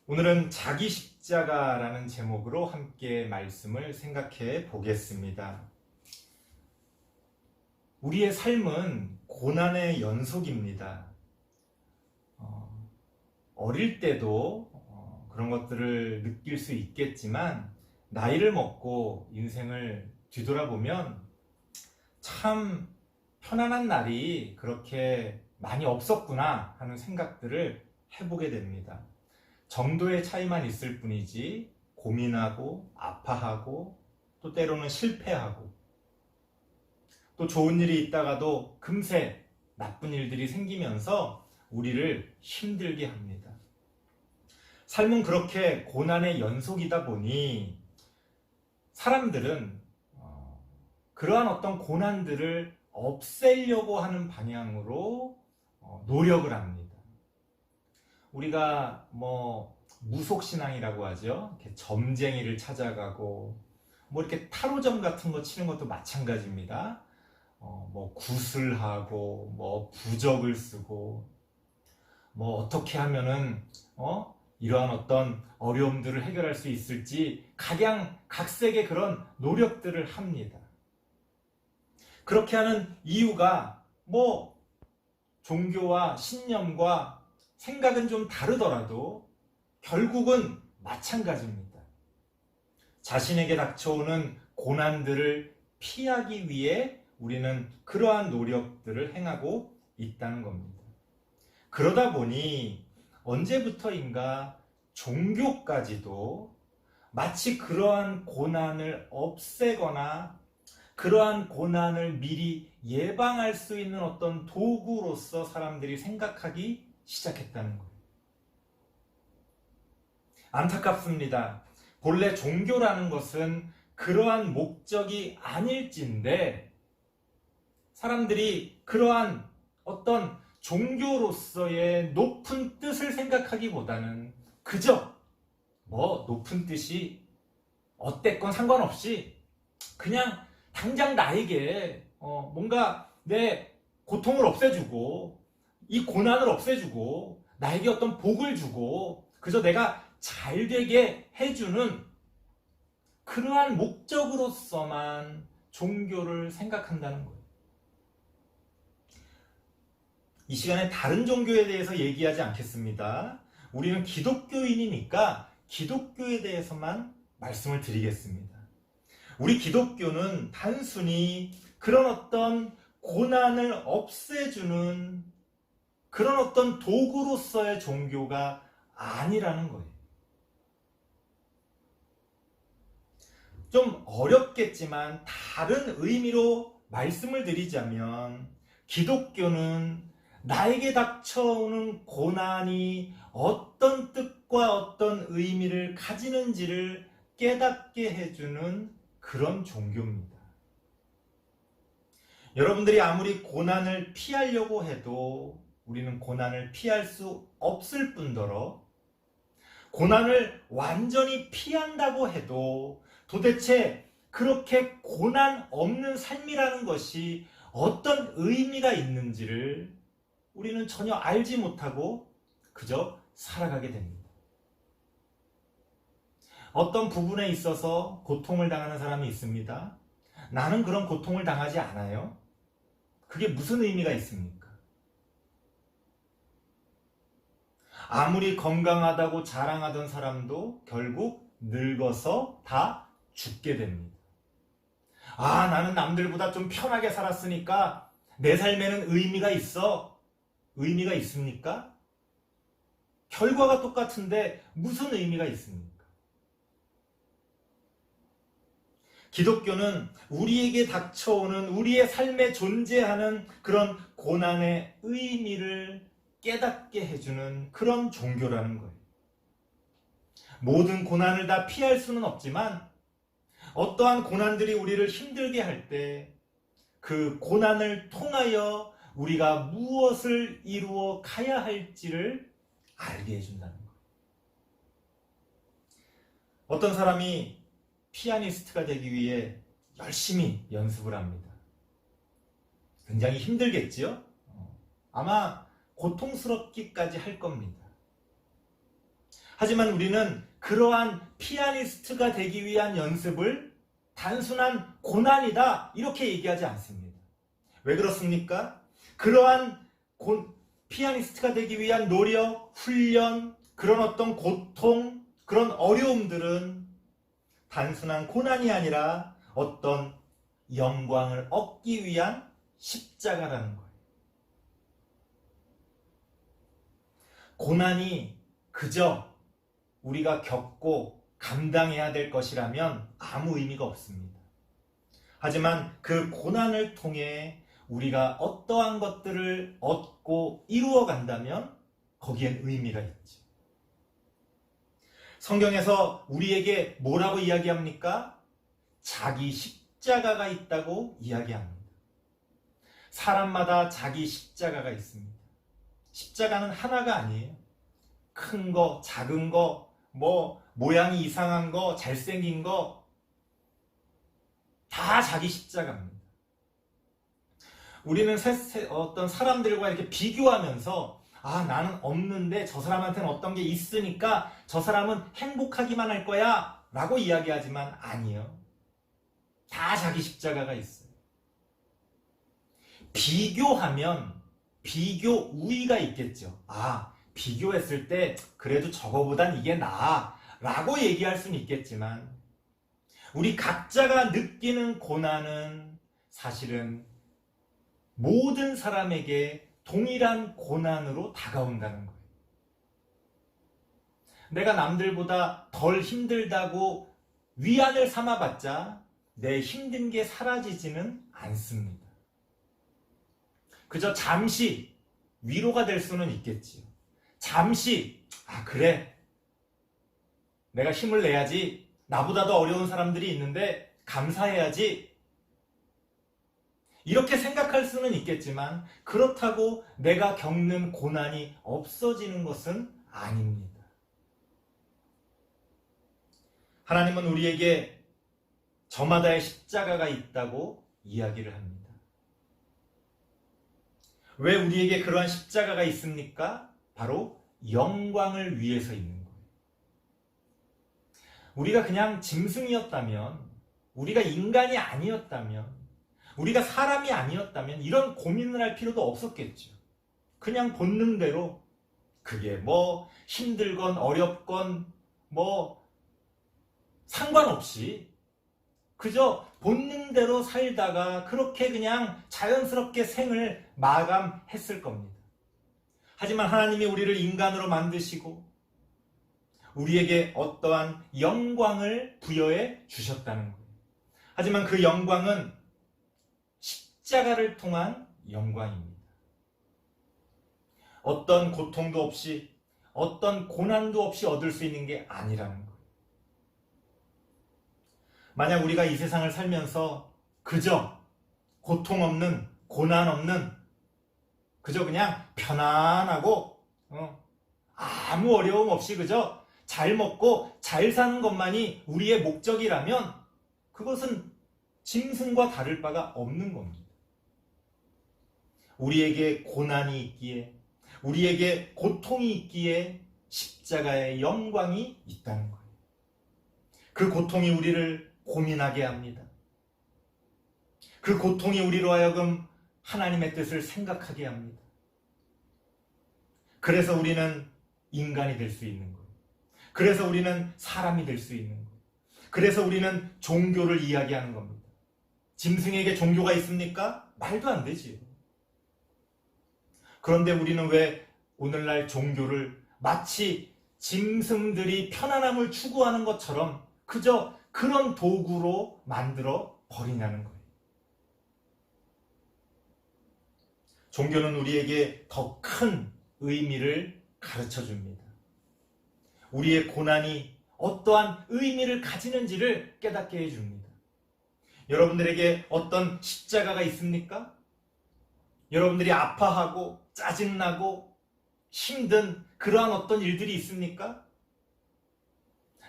오늘은 자기 십자가라는 제목으로 함께 말씀을 생각해 보겠습니다. 우리의 삶은 고난의 연속입니다. 어릴 때도 그런 것들을 느낄 수 있겠지만 나이를 먹고 인생을 뒤돌아보면 참 편안한 날이 그렇게 많이 없었구나 하는 생각들을 해보게 됩니다. 정도의 차이만 있을 뿐이지 고민하고 아파하고 또 때로는 실패하고 또 좋은 일이 있다가도 금세 나쁜 일들이 생기면서 우리를 힘들게 합니다. 삶은 그렇게 고난의 연속이다 보니 사람들은 그러한 어떤 고난들을 없애려고 하는 방향으로 노력을 합니다. 우리가 무속신앙이라고 하죠. 이렇게 점쟁이를 찾아가고 이렇게 타로점 같은 거 치는 것도 마찬가지입니다. 구슬하고 부적을 쓰고 어떻게 하면은 이러한 어떤 어려움들을 해결할 수 있을지 각양각색의 그런 노력들을 합니다. 그렇게 하는 이유가 종교와 신념과 생각은 좀 다르더라도 결국은 마찬가지입니다. 자신에게 닥쳐오는 고난들을 피하기 위해 우리는 그러한 노력들을 행하고 있다는 겁니다. 그러다 보니 언제부터인가 종교까지도 마치 그러한 고난을 없애거나 그러한 고난을 미리 예방할 수 있는 어떤 도구로서 사람들이 생각하기 시작했다는 거예요. 안타깝습니다. 본래 종교라는 것은 그러한 목적이 아닐진데 사람들이 그러한 어떤 종교로서의 높은 뜻을 생각하기보다는 그저 높은 뜻이 어땠건 상관없이 그냥 당장 나에게 뭔가 내 고통을 없애주고 이 고난을 없애주고 나에게 어떤 복을 주고 그저 내가 잘되게 해주는 그러한 목적으로서만 종교를 생각한다는 거예요. 이 시간에 다른 종교에 대해서 얘기하지 않겠습니다. 우리는 기독교인이니까 기독교에 대해서만 말씀을 드리겠습니다. 우리 기독교는 단순히 그런 어떤 고난을 없애주는 그런 어떤 도구로서의 종교가 아니라는 거예요. 좀 어렵겠지만 다른 의미로 말씀을 드리자면 기독교는 나에게 닥쳐오는 고난이 어떤 뜻과 어떤 의미를 가지는지를 깨닫게 해주는 그런 종교입니다. 여러분들이 아무리 고난을 피하려고 해도 우리는 고난을 피할 수 없을 뿐더러 고난을 완전히 피한다고 해도 도대체 그렇게 고난 없는 삶이라는 것이 어떤 의미가 있는지를 우리는 전혀 알지 못하고 그저 살아가게 됩니다. 어떤 부분에 있어서 고통을 당하는 사람이 있습니다. 나는 그런 고통을 당하지 않아요. 그게 무슨 의미가 있습니까? 아무리 건강하다고 자랑하던 사람도 결국 늙어서 다 죽게 됩니다. 나는 남들보다 좀 편하게 살았으니까 내 삶에는 의미가 있어. 의미가 있습니까? 결과가 똑같은데 무슨 의미가 있습니까? 기독교는 우리에게 닥쳐오는 우리의 삶에 존재하는 그런 고난의 의미를 깨닫게 해주는 그런 종교라는 거예요. 모든 고난을 다 피할 수는 없지만 어떠한 고난들이 우리를 힘들게 할 때 그 고난을 통하여 우리가 무엇을 이루어 가야 할지를 알게 해준다는 거예요. 어떤 사람이 피아니스트가 되기 위해 열심히 연습을 합니다. 굉장히 힘들겠지요? 아마 고통스럽기까지 할 겁니다. 하지만 우리는 그러한 피아니스트가 되기 위한 연습을 단순한 고난이다 이렇게 얘기하지 않습니다. 왜 그렇습니까? 그러한 피아니스트가 되기 위한 노력, 훈련, 그런 어떤 고통, 그런 어려움들은 단순한 고난이 아니라 어떤 영광을 얻기 위한 십자가라는 거예요. 고난이 그저 우리가 겪고 감당해야 될 것이라면 아무 의미가 없습니다. 하지만 그 고난을 통해 우리가 어떠한 것들을 얻고 이루어 간다면 거기엔 의미가 있죠. 성경에서 우리에게 뭐라고 이야기합니까? 자기 십자가가 있다고 이야기합니다. 사람마다 자기 십자가가 있습니다. 십자가는 하나가 아니에요. 큰 거, 작은 거, 모양이 이상한 거, 잘생긴 거, 다 자기 십자가입니다. 우리는 어떤 사람들과 이렇게 비교하면서 나는 없는데 저 사람한테는 어떤 게 있으니까 저 사람은 행복하기만 할 거야 라고 이야기하지만 아니요. 다 자기 십자가가 있어요. 비교하면 비교 우위가 있겠죠. 비교했을 때 그래도 저거보단 이게 나아 라고 얘기할 수는 있겠지만 우리 각자가 느끼는 고난은 사실은 모든 사람에게 동일한 고난으로 다가온다는 거예요. 내가 남들보다 덜 힘들다고 위안을 삼아봤자 내 힘든 게 사라지지는 않습니다. 그저 잠시 위로가 될 수는 있겠지요. 잠시 그래 내가 힘을 내야지, 나보다도 어려운 사람들이 있는데 감사해야지, 이렇게 생각할 수는 있겠지만 그렇다고 내가 겪는 고난이 없어지는 것은 아닙니다. 하나님은 우리에게 저마다의 십자가가 있다고 이야기를 합니다. 왜 우리에게 그러한 십자가가 있습니까? 바로 영광을 위해서 있는 거예요. 우리가 그냥 짐승이었다면, 우리가 인간이 아니었다면, 우리가 사람이 아니었다면 이런 고민을 할 필요도 없었겠죠. 그냥 본능대로 그게 힘들건 어렵건 상관없이 그저 본능대로 살다가 그렇게 그냥 자연스럽게 생을 마감했을 겁니다. 하지만 하나님이 우리를 인간으로 만드시고 우리에게 어떠한 영광을 부여해 주셨다는 거예요. 하지만 그 영광은 십자가를 통한 영광입니다. 어떤 고통도 없이, 어떤 고난도 없이 얻을 수 있는 게 아니라는 거예요. 만약 우리가 이 세상을 살면서 그저 고통 없는, 고난 없는, 그저 그냥 편안하고 아무 어려움 없이 그저 잘 먹고 잘 사는 것만이 우리의 목적이라면 그것은 짐승과 다를 바가 없는 겁니다. 우리에게 고난이 있기에, 우리에게 고통이 있기에 십자가의 영광이 있다는 거예요. 그 고통이 우리를 고민하게 합니다. 그 고통이 우리로 하여금 하나님의 뜻을 생각하게 합니다. 그래서 우리는 인간이 될 수 있는 거예요. 그래서 우리는 사람이 될 수 있는 거예요. 그래서 우리는 종교를 이야기하는 겁니다. 짐승에게 종교가 있습니까? 말도 안 되지요. 그런데 우리는 왜 오늘날 종교를 마치 짐승들이 편안함을 추구하는 것처럼 그저 그런 도구로 만들어 버리냐는 거예요. 종교는 우리에게 더 큰 의미를 가르쳐 줍니다. 우리의 고난이 어떠한 의미를 가지는지를 깨닫게 해줍니다. 여러분들에게 어떤 십자가가 있습니까? 여러분들이 아파하고 짜증나고 힘든 그러한 어떤 일들이 있습니까?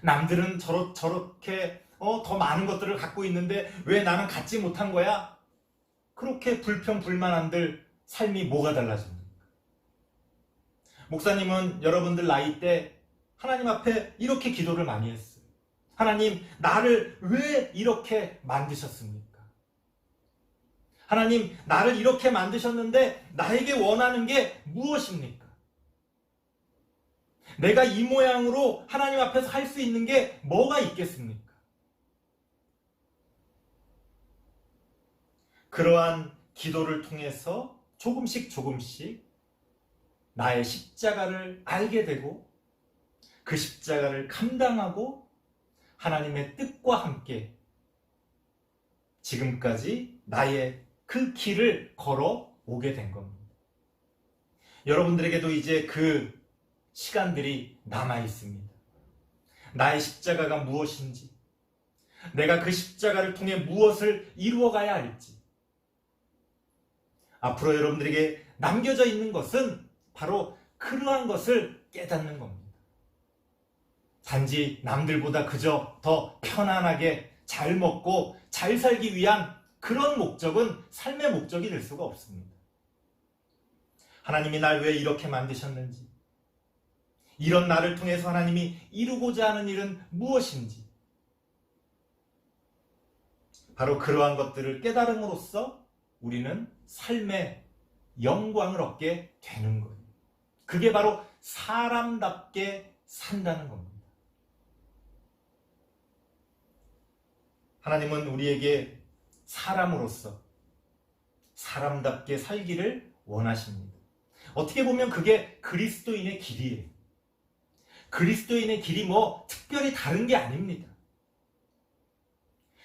남들은 저렇게 더 많은 것들을 갖고 있는데 왜 나는 갖지 못한 거야? 그렇게 불평불만한들 삶이 뭐가 달라집니까? 목사님은 여러분들 나이 때 하나님 앞에 이렇게 기도를 많이 했어요. 하나님, 나를 왜 이렇게 만드셨습니까? 하나님, 나를 이렇게 만드셨는데 나에게 원하는 게 무엇입니까? 내가 이 모양으로 하나님 앞에서 할 수 있는 게 뭐가 있겠습니까? 그러한 기도를 통해서 조금씩 나의 십자가를 알게 되고 그 십자가를 감당하고 하나님의 뜻과 함께 지금까지 나의 그 길을 걸어 오게 된 겁니다. 여러분들에게도 이제 그 시간들이 남아 있습니다. 나의 십자가가 무엇인지, 내가 그 십자가를 통해 무엇을 이루어가야 할지, 앞으로 여러분들에게 남겨져 있는 것은 바로 그러한 것을 깨닫는 겁니다. 단지 남들보다 그저 더 편안하게 잘 먹고 잘 살기 위한 그런 목적은 삶의 목적이 될 수가 없습니다. 하나님이 날 왜 이렇게 만드셨는지, 이런 나를 통해서 하나님이 이루고자 하는 일은 무엇인지, 바로 그러한 것들을 깨달음으로써 우리는 삶의 영광을 얻게 되는 거예요. 그게 바로 사람답게 산다는 겁니다. 하나님은 우리에게 사람으로서 사람답게 살기를 원하십니다. 어떻게 보면 그게 그리스도인의 길이에요. 그리스도인의 길이 특별히 다른 게 아닙니다.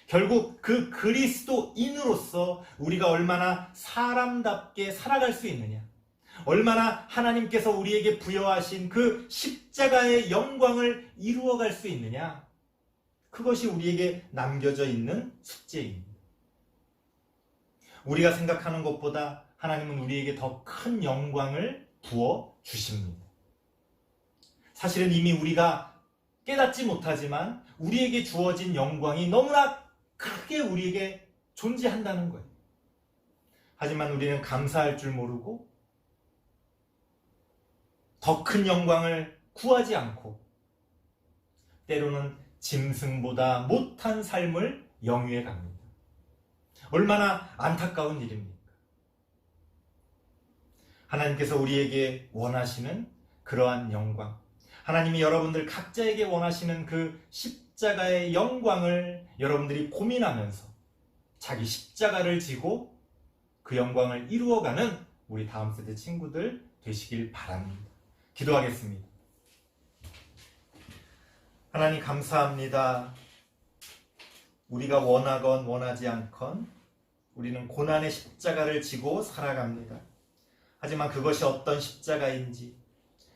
결국 그 그리스도인으로서 우리가 얼마나 사람답게 살아갈 수 있느냐, 얼마나 하나님께서 우리에게 부여하신 그 십자가의 영광을 이루어갈 수 있느냐, 그것이 우리에게 남겨져 있는 숙제입니다. 우리가 생각하는 것보다 하나님은 우리에게 더 큰 영광을 부어 주십니다. 사실은 이미 우리가 깨닫지 못하지만 우리에게 주어진 영광이 너무나 크게 우리에게 존재한다는 거예요. 하지만 우리는 감사할 줄 모르고 더 큰 영광을 구하지 않고 때로는 짐승보다 못한 삶을 영위해 갑니다. 얼마나 안타까운 일입니까? 하나님께서 우리에게 원하시는 그러한 영광, 하나님이 여러분들 각자에게 원하시는 그 십자가의 영광을 여러분들이 고민하면서 자기 십자가를 지고 그 영광을 이루어가는 우리 다음 세대 친구들 되시길 바랍니다. 기도하겠습니다. 하나님 감사합니다. 우리가 원하건 원하지 않건 우리는 고난의 십자가를 지고 살아갑니다. 하지만 그것이 어떤 십자가인지,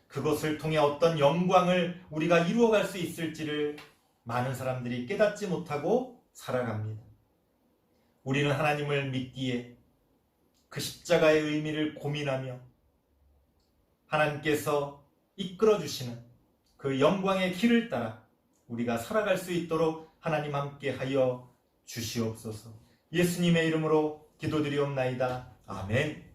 그것을 통해 어떤 영광을 우리가 이루어갈 수 있을지를 많은 사람들이 깨닫지 못하고 살아갑니다. 우리는 하나님을 믿기에 그 십자가의 의미를 고민하며 하나님께서 이끌어주시는 그 영광의 길을 따라 우리가 살아갈 수 있도록 하나님 함께 하여 주시옵소서. 예수님의 이름으로 기도드리옵나이다. 아멘.